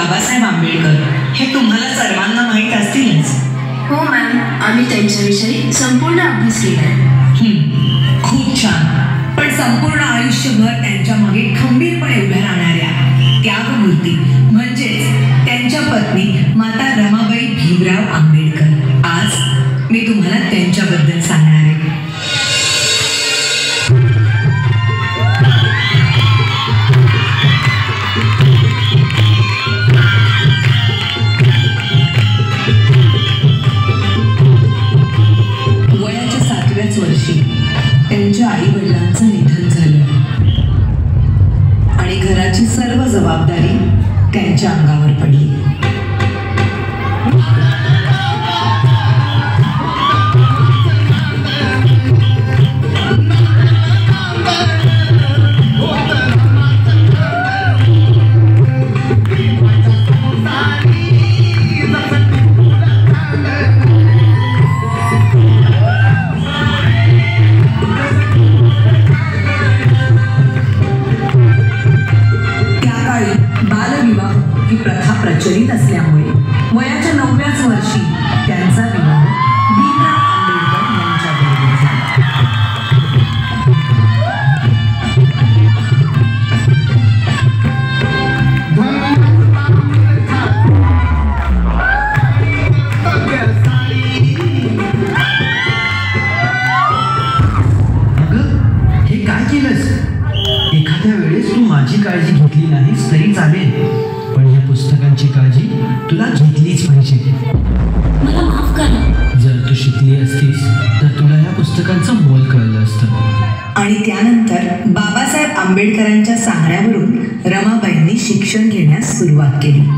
बाबासाहेब आंबेडकर हे तुम्हाला सर्वांना माहीत असतीलच. हो मॅम, आम्ही त्यांच्याविषयी संपूर्ण अभ्यास केला आहे. खूप छान. पण संपूर्ण आयुष्यभर त्यांच्या मागे खंबीरपणे उभ्या राहणाऱ्या त्यागमूर्ती म्हणजेच त्यांच्या पत्नी माता रमाबाई भीमराव आंबेडकर, आज मी तुम्हाला त्यांच्याबद्दल सांगणार आहे. वयाच्या 7व्याच वर्षी त्यांच्या आईवडिलांचं निधन झालं आणि घराची सर्व जबाबदारी त्यांच्या अंगावर पडली. प्रचलित असल्यामुळे वयाच्या 9व्याच वर्षी त्यांचा विवाह भीमराव आंबेडकर यांच्याबरोबर झाला. हे काय केलंस? एखाद्या वेळेस तू माझी काळजी घेतली नाहीस तरी चालेल, पण या पुस्तकांची काळजी तुला घेतलीच पाहिजे. मला माफ करा. जर तू शिकली असतीस तर तुला या पुस्तकांचं मोल कळलं असतं. आणि त्यानंतर बाबासाहेब आंबेडकरांच्या सांगण्यावरून रमाबाईंनी शिक्षण घेण्यास सुरुवात केली.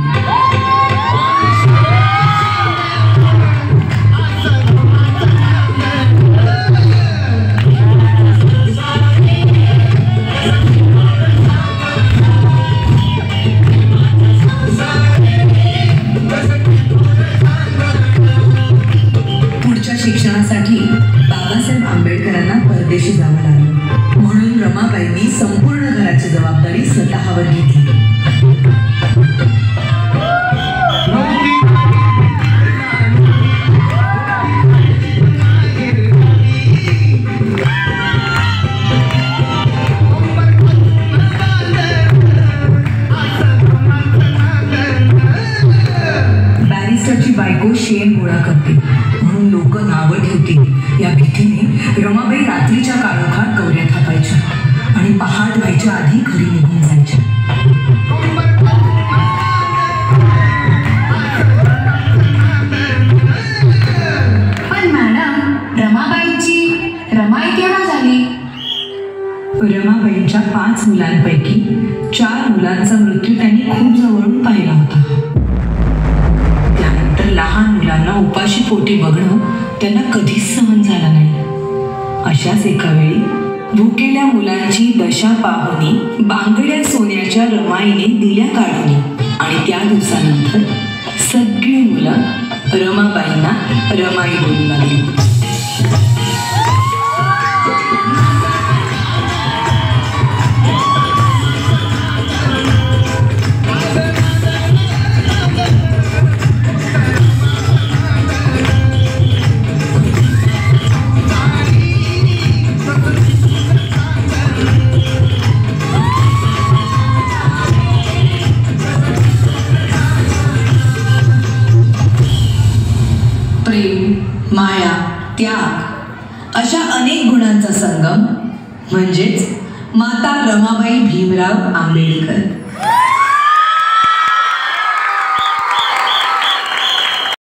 शिक्षणासाठी बाबासाहेब आंबेडकरांना परदेशी जावं लागलं, म्हणून रमाबाईंनी संपूर्ण घराची जबाबदारी स्वतःवर घेतली. बॅरिस्टरची बायको शेण गोळा करते म्हणून लोक नावं ठेवतील या भीतीने रमाबाई रात्रीच्या काळोखात गौऱ्या थापायच्या आणि पहाट व्हायच्या आधी घरी निघून जायच्या. पण मॅडम, रमाई केव्हा झाली? रमाबाईंच्या 5 मुलांपैकी 4 मुलांचा मृत्यू त्यांनी खूप जवळून पाहिला होता. त्यानंतर लहान मुलांना उपाशी पोटी बघणं त्यांना कधीच सहन झालं नाही. अशाच एका वेळी भुकेल्या मुलांची दशा पाहुनी बांगड्या सोन्याच्या रमाईने दिल्या काढून आणि त्या दिवसानंतर सगळी मुलं रमाबाईंना रमाई बोलू लागली. माया, त्याग अशा अनेक गुणांचा संगम म्हणजेच माता रमाबाई भीमराव आंबेडकर.